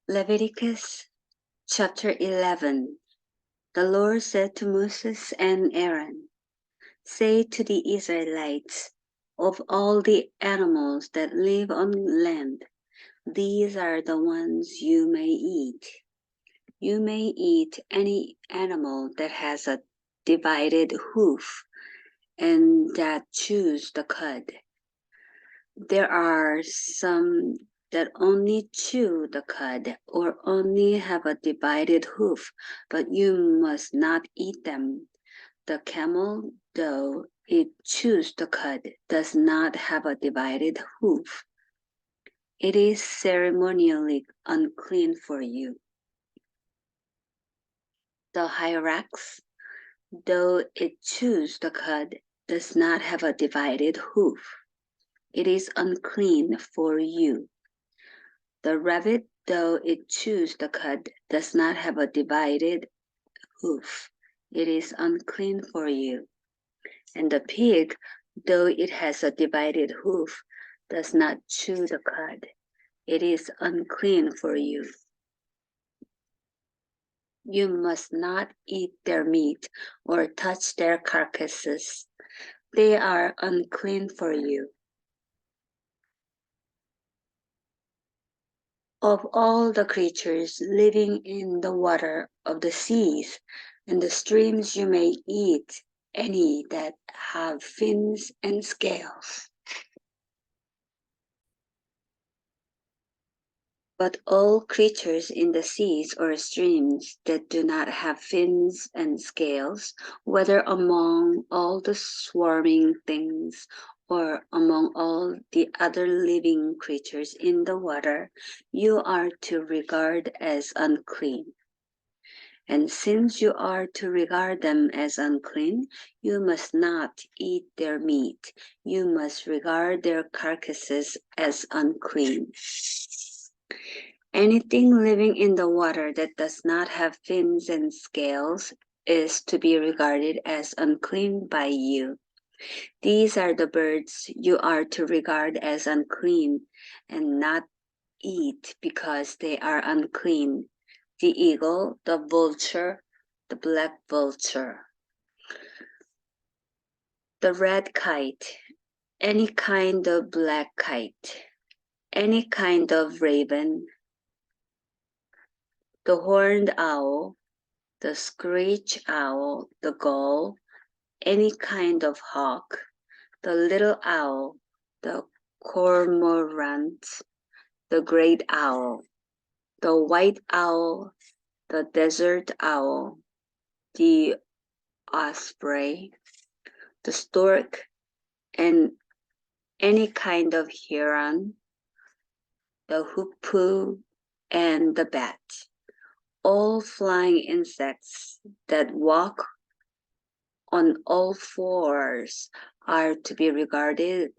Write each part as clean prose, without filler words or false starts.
Leviticus chapter 11. The Lord said to Moses and Aaron, "Say to the Israelites, of all the animals that live on land, these are the ones you may eat. You may eat any animal that has a divided hoof and that chews the cud. There are some that only chew the cud or only have a divided hoof, but you must not eat them. The camel, though it chews the cud, does not have a divided hoof. It is ceremonially unclean for you. The hyrax, though it chews the cud, does not have a divided hoof. It is unclean for you. The rabbit, though it chews the cud, does not have a divided hoof. It is unclean for you. And the pig, though it has a divided hoof, does not chew the cud. It is unclean for you. You must not eat their meat or touch their carcasses. They are unclean for you. Of all the creatures living in the water of the seas and the streams you may eat any that have fins and scales. But all creatures in the seas or streams that do not have fins and scales, whether among all the swarming things or among all the other living creatures in the water, you are to regard as unclean. And since you are to regard them as unclean, you must not eat their meat. You must regard their carcasses as unclean. Anything living in the water that does not have fins and scales is to be regarded as unclean by you. These are the birds you are to regard as unclean and not eat because they are unclean: the eagle, the vulture, the black vulture, the red kite, any kind of black kite, any kind of raven, the horned owl, the screech owl, the gull, any kind of hawk, the little owl, the cormorant, the great owl, the white owl, the desert owl, the osprey, the stork, and any kind of heron, the hoopoe, and the bat. All flying insects that walk on all fours are to be regarded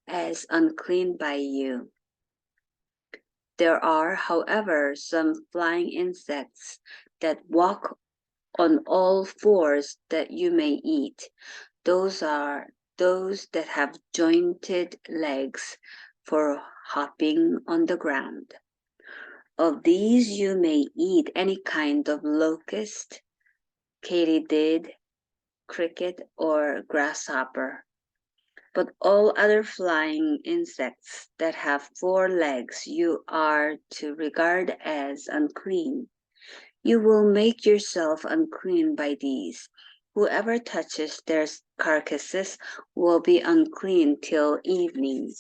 as unclean by you. There are, however, some flying insects that walk on all fours that you may eat. Those are those that have jointed legs for hopping on the ground. Of these you may eat any kind of locust, katydid, cricket, or grasshopper. But all other flying insects that have 4 legs you are to regard as unclean. You will make yourself unclean by these. Whoever touches their carcasses will be unclean till evening.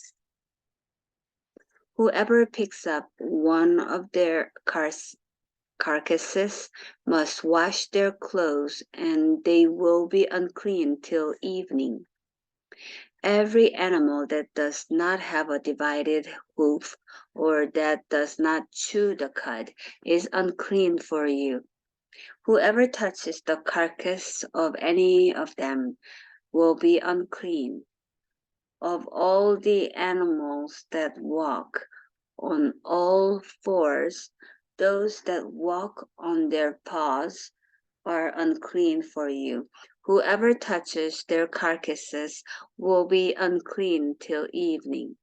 Whoever picks up one of their carcasses must wash their clothes, and they will be unclean till evening. Every animal that does not have a divided hoof or that does not chew the cud is unclean for you. Whoever touches the carcass of any of them will be unclean. Of all the animals that walk on all fours, those that walk on their paws are unclean for you. Whoever touches their carcasses will be unclean till evening.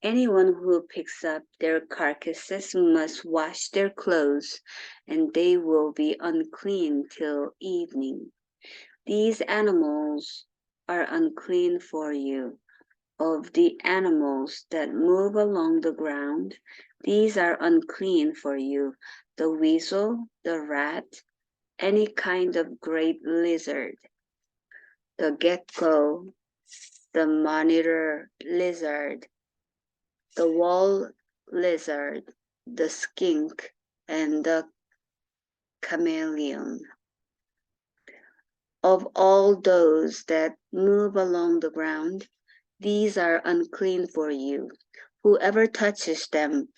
Anyone who picks up their carcasses must wash their clothes, and they will be unclean till evening. These animals are unclean for you. Of the animals that move along the ground, these are unclean for you: the weasel, the rat, any kind of great lizard, the gecko, the monitor lizard, the wall lizard, the skink, and the chameleon. Of all those that move along the ground, these are unclean for you. Whoever touches them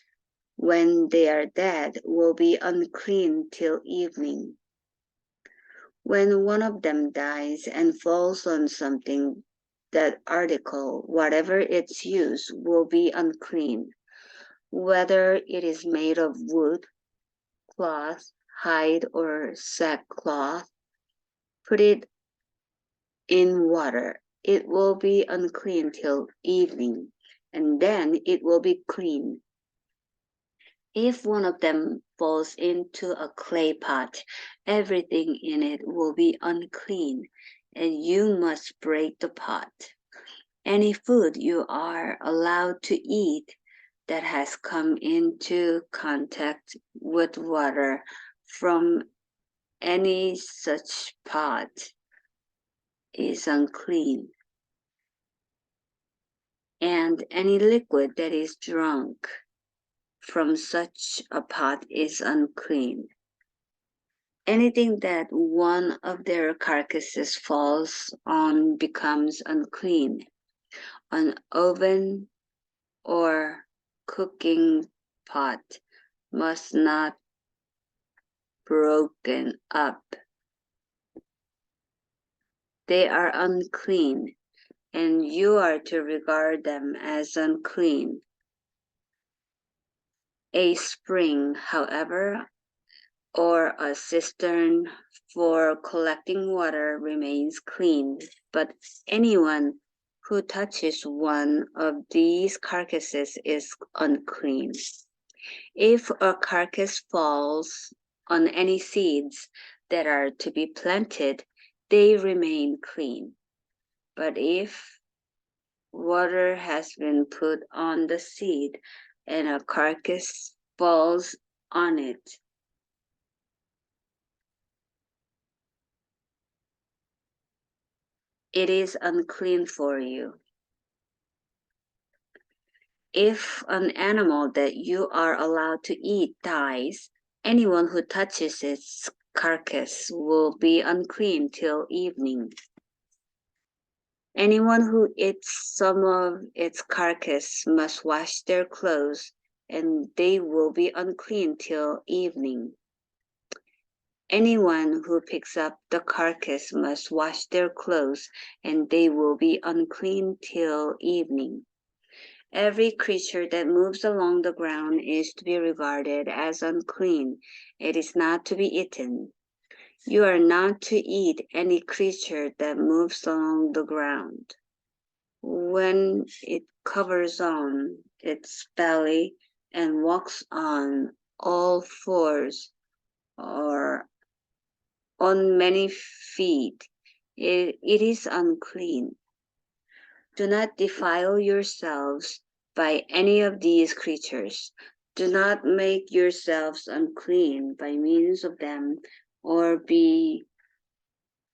when they are dead will be unclean till evening. When one of them dies and falls on something, that article, whatever its use, will be unclean, whether it is made of wood, cloth, hide, or sackcloth. Put it in water. It will be unclean till evening, and then it will be clean. If one of them falls into a clay pot, everything in it will be unclean, and you must break the pot. Any food you are allowed to eat that has come into contact with water from any such pot is unclean, and any liquid that is drunk from such a pot is unclean. Anything that one of their carcasses falls on becomes unclean. An oven or cooking pot must not broken up. They are unclean, and you are to regard them as unclean. A spring, however, or a cistern for collecting water remains clean, but anyone who touches one of these carcasses is unclean. If a carcass falls on any seeds that are to be planted, they remain clean. But if water has been put on the seed and a carcass falls on it, it is unclean for you. If an animal that you are allowed to eat dies, anyone who touches its carcass will be unclean till evening. Anyone who eats some of its carcass must wash their clothes, and they will be unclean till evening. Anyone who picks up the carcass must wash their clothes, and they will be unclean till evening. Every creature that moves along the ground is to be regarded as unclean. It is not to be eaten. You are not to eat any creature that moves along the ground. When it covers on its belly and walks on all fours or on many feet, it is unclean. Do not defile yourselves by any of these creatures. Do not make yourselves unclean by means of them, or be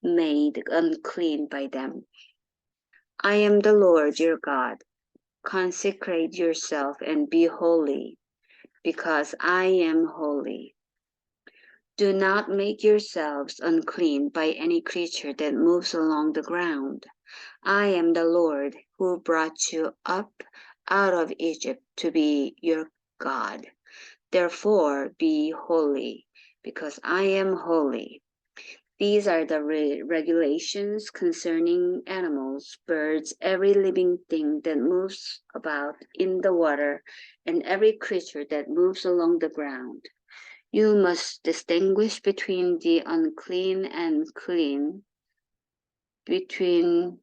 made unclean by them. I am the Lord your God. Consecrate yourself and be holy, because I am holy. Do not make yourselves unclean by any creature that moves along the ground. I am the Lord who brought you up out of Egypt to be your God. Therefore be holy, because I am holy. These are the regulations concerning animals, birds, every living thing that moves about in the water, and every creature that moves along the ground. You must distinguish between the unclean and clean, between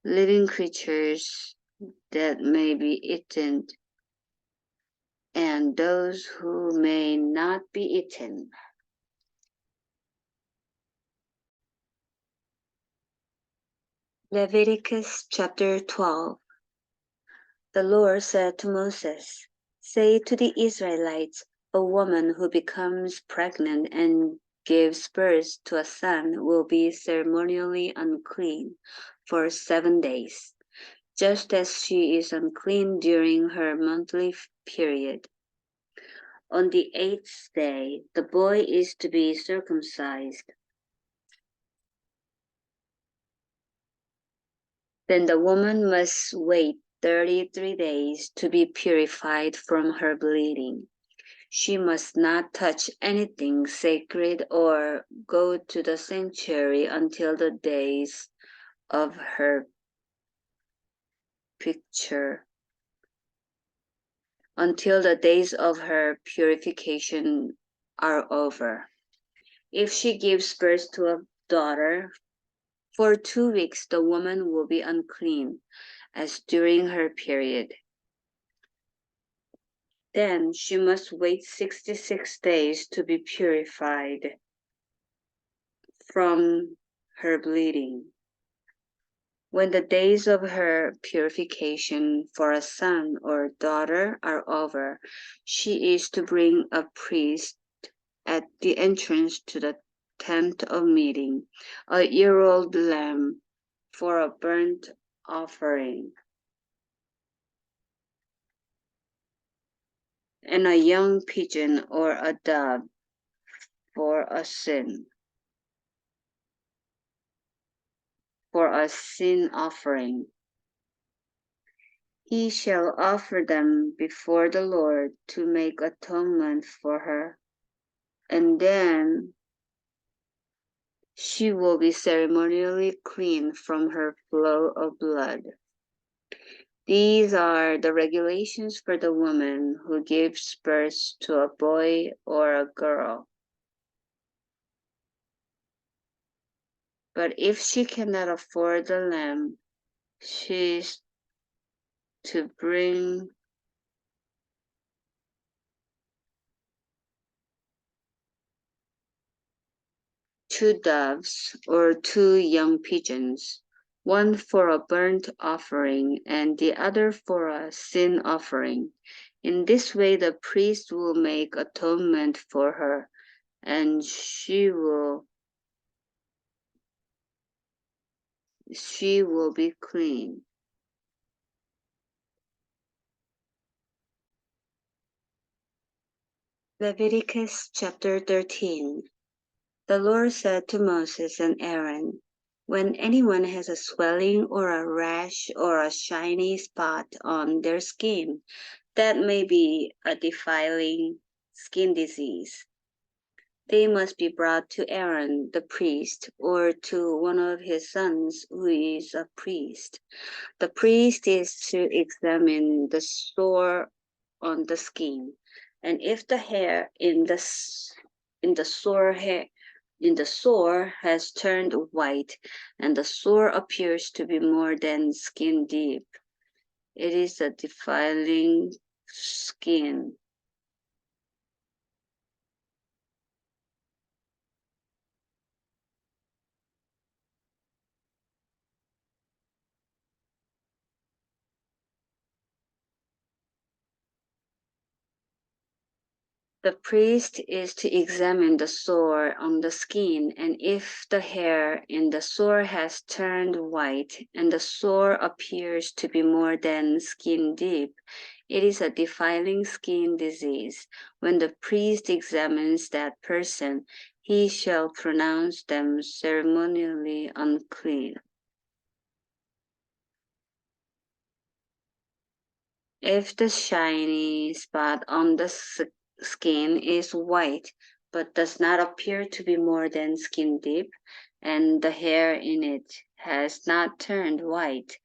living creatures that may be eaten, and those who may not be eaten. Leviticus chapter 12. The Lord said to Moses, "Say to the Israelites, a woman who becomes pregnant and gives birth to a son will be ceremonially unclean for 7 days, just as she is unclean during her monthly period. On the 8th day, the boy is to be circumcised. Then the woman must wait 33 days to be purified from her bleeding. She must not touch anything sacred or go to the sanctuary until the days of her picture, until the days of her purification are over. If she gives birth to a daughter, for 2 weeks the woman will be unclean, as during her period. Then she must wait 66 days to be purified from her bleeding. When the days of her purification for a son or daughter are over, she is to bring a priest at the entrance to the tent of meeting, a year-old lamb for a burnt offering, and a young pigeon or a dove for a sin offering. He shall offer them before the Lord to make atonement for her, and then she will be ceremonially clean from her flow of blood. These are the regulations for the woman who gives birth to a boy or a girl. But if she cannot afford the lamb, she is to bring two doves or two young pigeons, one for a burnt offering and the other for a sin offering. In this way the priest will make atonement for her, and she will be clean. Leviticus chapter 13. The Lord said to Moses and Aaron, "When anyone has a swelling or a rash or a shiny spot on their skin, that may be a defiling skin disease. They must be brought to Aaron the priest or to one of his sons who is a priest. The priest is to examine the sore on the skin, and if the hair in the sore has turned white and the sore appears to be more than skin deep, it is a defiling skin. The priest is to examine the sore on the skin, and if the hair in the sore has turned white and the sore appears to be more than skin deep, it is a defiling skin disease. When the priest examines that person, he shall pronounce them ceremonially unclean. If the shiny spot on the skin is white but does not appear to be more than skin deep, and the hair in it has not turned white,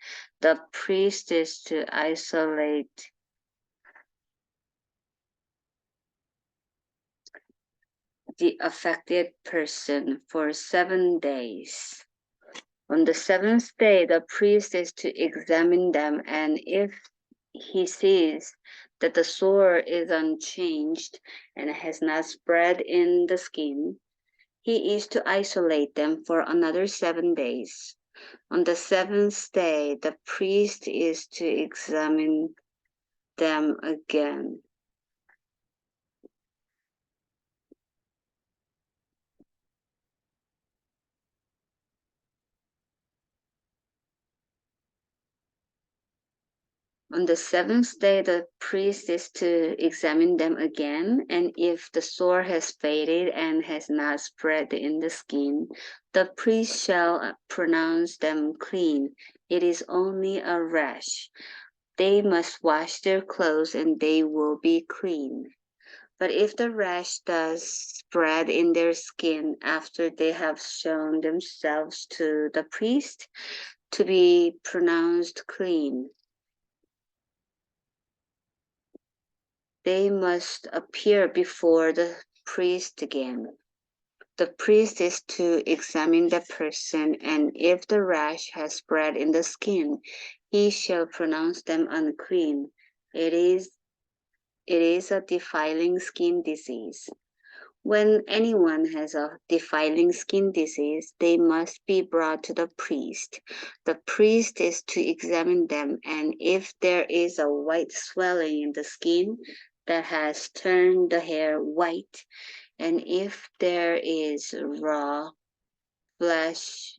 the priest is to isolate the affected person for 7 days. On the seventh day, the priest is to examine them, and if he sees that the sore is unchanged and has not spread in the skin, he is to isolate them for another 7 days. On the seventh day, the priest is to examine them again. On the seventh day, the priest is to examine them again, and if the sore has faded and has not spread in the skin, the priest shall pronounce them clean. It is only a rash. They must wash their clothes and they will be clean. But if the rash does spread in their skin after they have shown themselves to the priest to be pronounced clean, they must appear before the priest again. The priest is to examine the person, and if the rash has spread in the skin, he shall pronounce them unclean. It is a defiling skin disease. When anyone has a defiling skin disease, they must be brought to the priest. The priest is to examine them, and if there is a white swelling in the skin that has turned the hair white, and if there is raw flesh,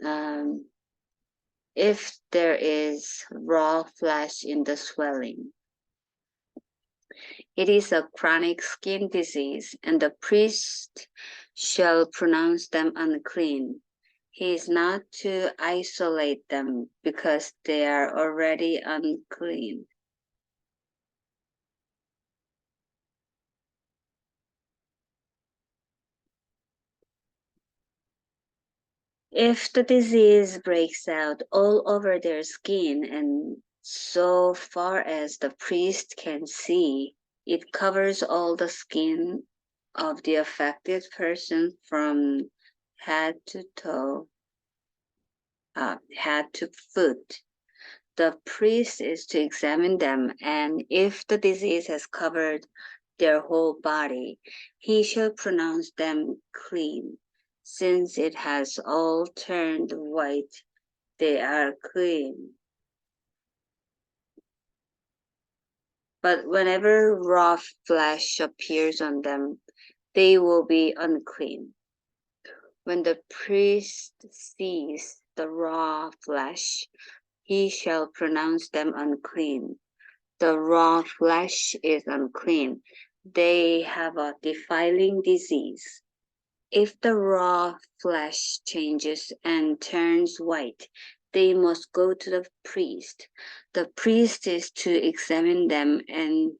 um, if there is raw flesh in the swelling, it is a chronic skin disease, and the priest shall pronounce them unclean. He is not to isolate them because they are already unclean. If the disease breaks out all over their skin and so far as the priest can see, it covers all the skin of the affected person from head to toe, head to foot. The priest is to examine them, and if the disease has covered their whole body, he shall pronounce them clean. Since it has all turned white, they are clean. But whenever raw flesh appears on them, they will be unclean. When the priest sees the raw flesh, he shall pronounce them unclean. The raw flesh is unclean. They have a defiling disease. If the raw flesh changes and turns white, they must go to the priest. The priest is to examine them, and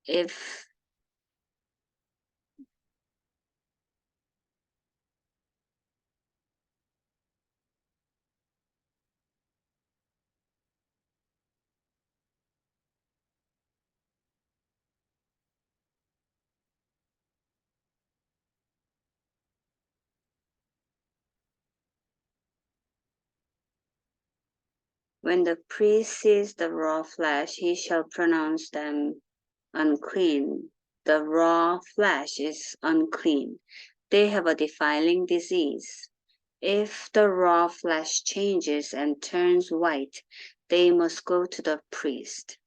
if when the priest sees the raw flesh, he shall pronounce them unclean. The raw flesh is unclean. They have a defiling disease. If the raw flesh changes and turns white, they must go to the priest.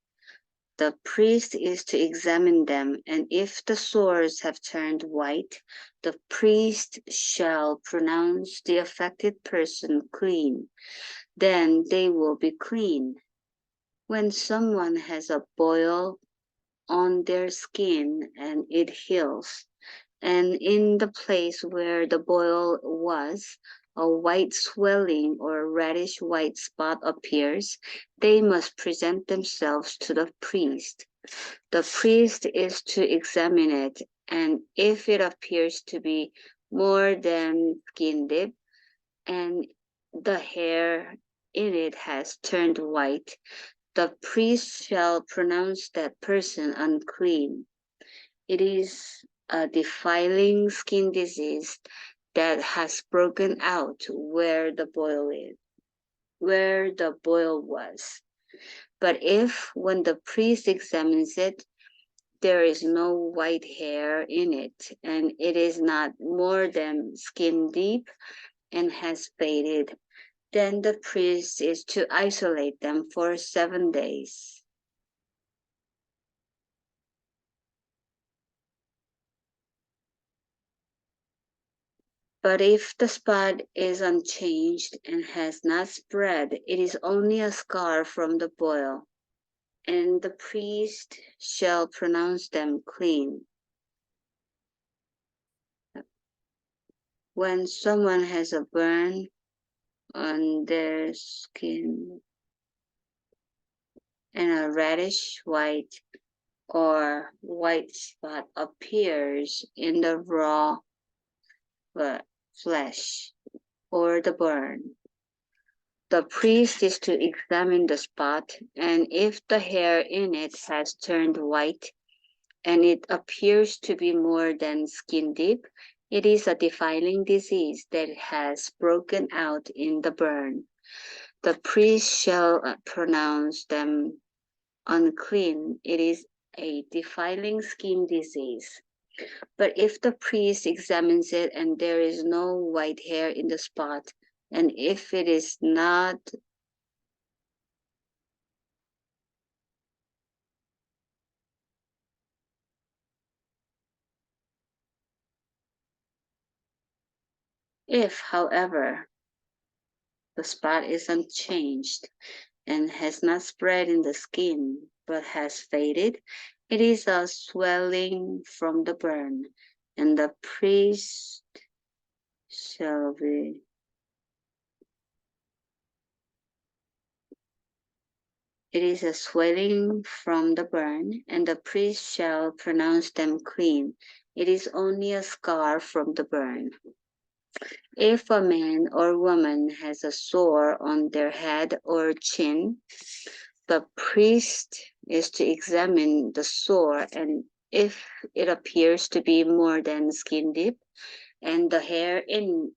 The priest is to examine them, and if the sores have turned white, the priest shall pronounce the affected person clean. Then they will be clean. When someone has a boil on their skin and it heals, and in the place where the boil was, a white swelling or reddish white spot appears, they must present themselves to the priest. The priest is to examine it, and if it appears to be more than skin deep, and the hair in it has turned white, the priest shall pronounce that person unclean. It is a defiling skin disease that has broken out where the boil was. But if, when the priest examines it, there is no white hair in it, and it is not more than skin deep and has faded, then the priest is to isolate them for 7 days. But if the spot is unchanged and has not spread, it is only a scar from the boil, and the priest shall pronounce them clean. When someone has a burn on their skin and a reddish white or white spot appears in the raw flesh or the burn, the priest is to examine the spot, and if the hair in it has turned white and it appears to be more than skin deep, it is a defiling disease that has broken out in the burn. The priest shall pronounce them unclean. It is a defiling skin disease. But if the priest examines it and there is no white hair in the spot, and if it is not if, however, the spot is unchanged and has not spread in the skin but has faded, it is a swelling from the burn, and the priest shall be It is a swelling from the burn, and the priest shall pronounce them clean. It is only a scar from the burn. If a man or woman has a sore on their head or chin, the priest is to examine the sore, and if it appears to be more than skin deep, and the hair in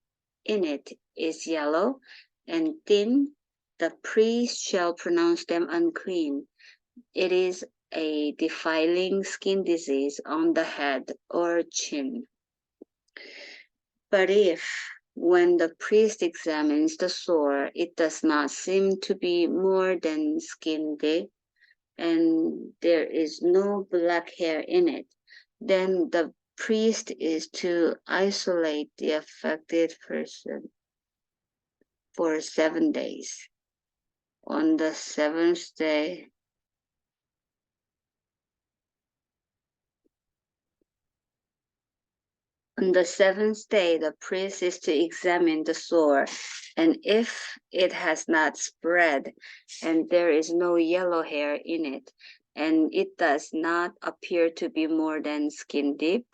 it is yellow and thin, the priest shall pronounce them unclean. It is a defiling skin disease on the head or chin. But if, when the priest examines the sore, it does not seem to be more than skin deep, and there is no black hair in it, then the priest is to isolate the affected person for 7 days. On the seventh day, the priest is to examine the sore, and if it has not spread, and there is no yellow hair in it, and it does not appear to be more than skin deep,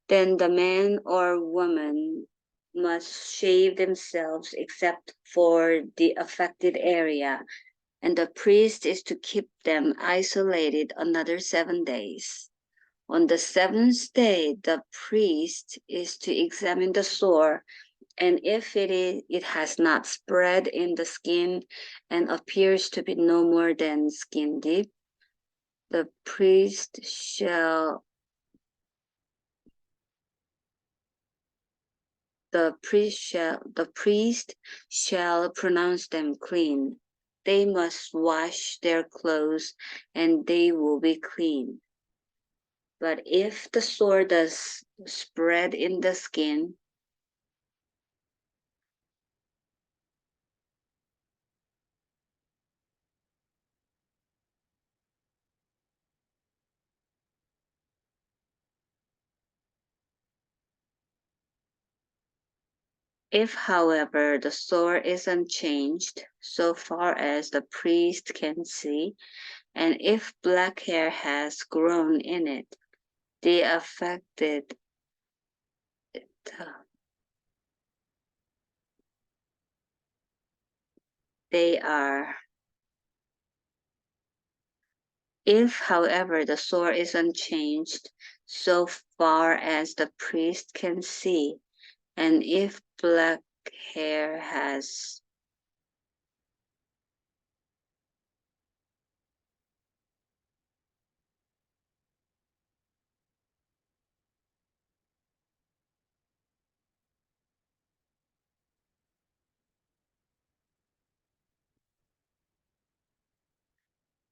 then the man or woman must shave themselves except for the affected area, and the priest is to keep them isolated another 7 days. On the 7th day, the priest is to examine the sore, and if it has not spread in the skin and appears to be no more than skin deep, the priest shall the priest shall pronounce them clean. They must wash their clothes, and they will be clean. But if the sore does spread in the skin, if, however, the sore is unchanged so far as the priest can see, and if black hair has grown in it, the affected they are If, however, the sore is unchanged so far as the priest can see, and if black hair has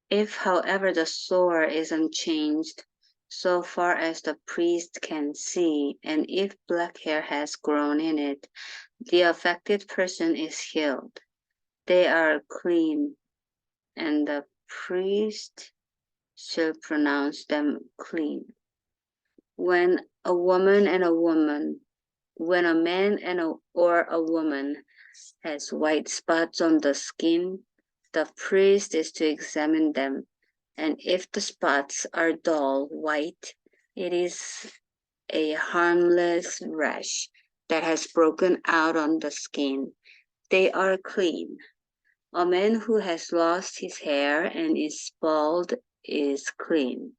If, however, the sore is unchanged so far as the priest can see, and if black hair has grown in it, the affected person is healed. They are clean, and the priest shall pronounce them clean. When a woman and a woman, when a man or a woman has white spots on the skin, the priest is to examine them, and if the spots are dull white, it is a harmless rash that has broken out on the skin. They are clean. A man who has lost his hair and is bald is clean.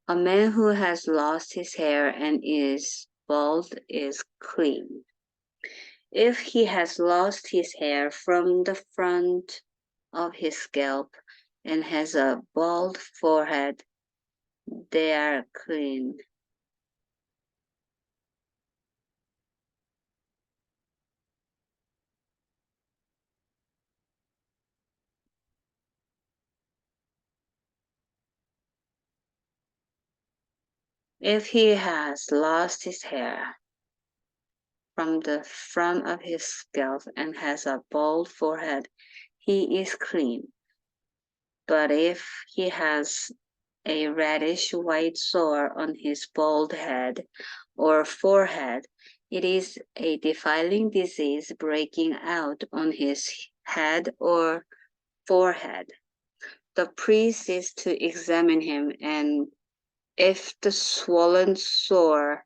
A man who has lost his hair and is bald is clean. If he has lost his hair from the front of his scalp and has a bald forehead, they are clean. If he has lost his hair from the front of his scalp and has a bald forehead, he is clean. But if he has a reddish white sore on his bald head or forehead, it is a defiling disease breaking out on his head or forehead. The priest is to examine him, and if the swollen sore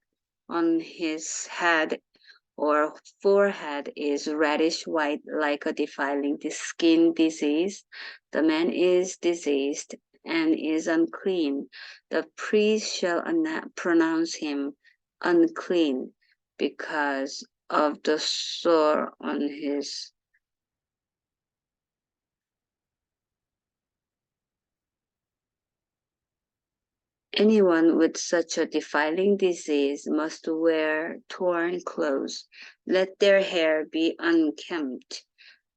on his head or forehead is reddish white like a defiling skin disease, the man is diseased and is unclean. The priest shall pronounce him unclean because of the sore on his. Anyone with such a defiling disease must wear torn clothes. Let their hair be unkempt.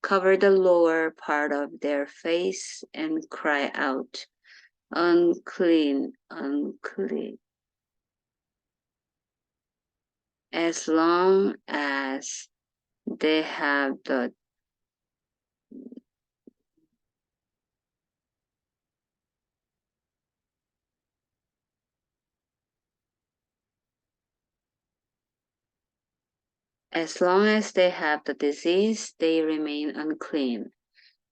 Cover the lower part of their face and cry out, unclean, unclean. As long as they have the as long as they have the disease, they remain unclean.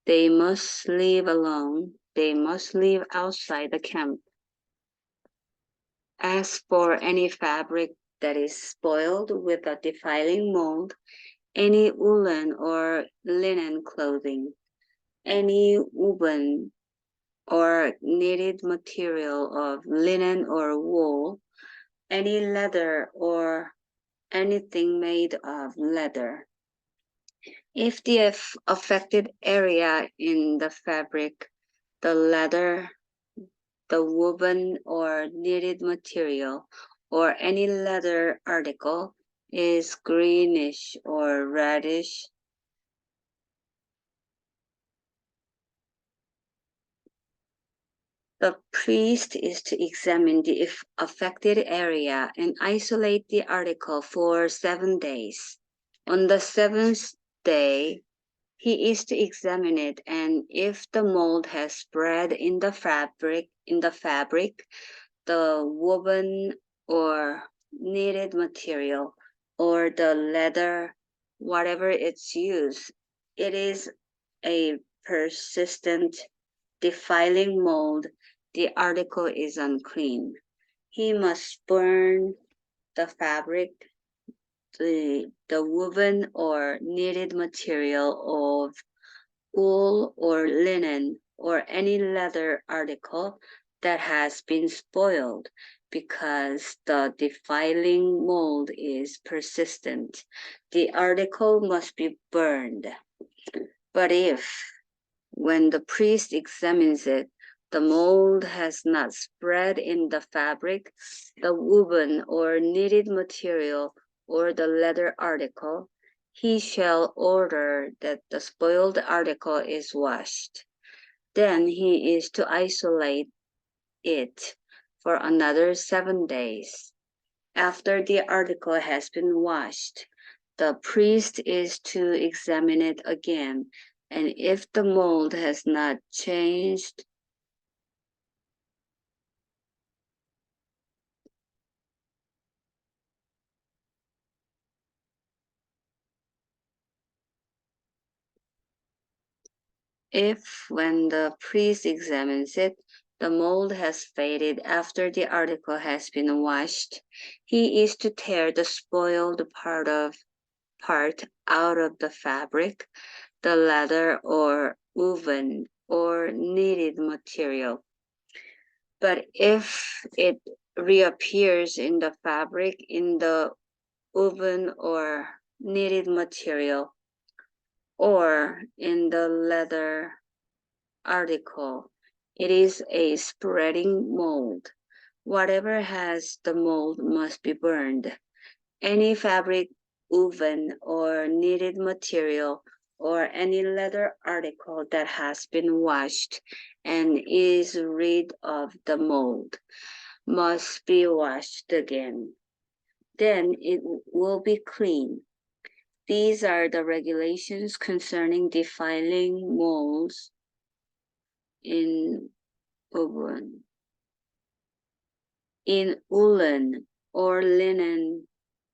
They must live alone. They must live outside the camp. As for any fabric that is spoiled with a defiling mold, any woolen or linen clothing, any woven or knitted material of linen or wool, any leather or anything made of leather. If the affected area in the fabric, the leather, the woven or knitted material, or any leather article is greenish or reddish, the priest is to examine the affected area and isolate the article for 7 days. On the seventh day, he is to examine it, and if the mold has spread in the fabric, the woven or knitted material, or the leather, whatever it's used, it is a persistent defiling mold, the article is unclean. He must burn the fabric the woven or knitted material of wool or linen or any leather article that has been spoiled because the defiling mold is persistent. The article must be burned. But if, when the priest examines it, the mold has not spread in the fabric, the woven or knitted material, or the leather article, he shall order that the spoiled article is washed. Then he is to isolate it for another 7 days. After the article has been washed, the priest is to examine it again, and if the mold has not changed, if when the priest examines it, the mold has faded after the article has been washed, he is to tear the spoiled part out of the fabric, the leather or woven or knitted material. But if it reappears in the fabric, in the woven or knitted material, or in the leather article, it is a spreading mold. Whatever has the mold must be burned. Any fabric, woven or knitted material, or any leather article that has been washed and is rid of the mold must be washed again. Then it will be clean. These are the regulations concerning defiling molds in woven, in woolen or linen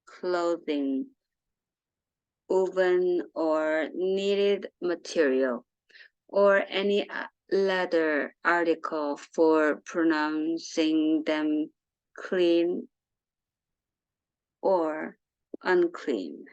clothing, woven or knitted material, or any leather article, for pronouncing them clean or unclean.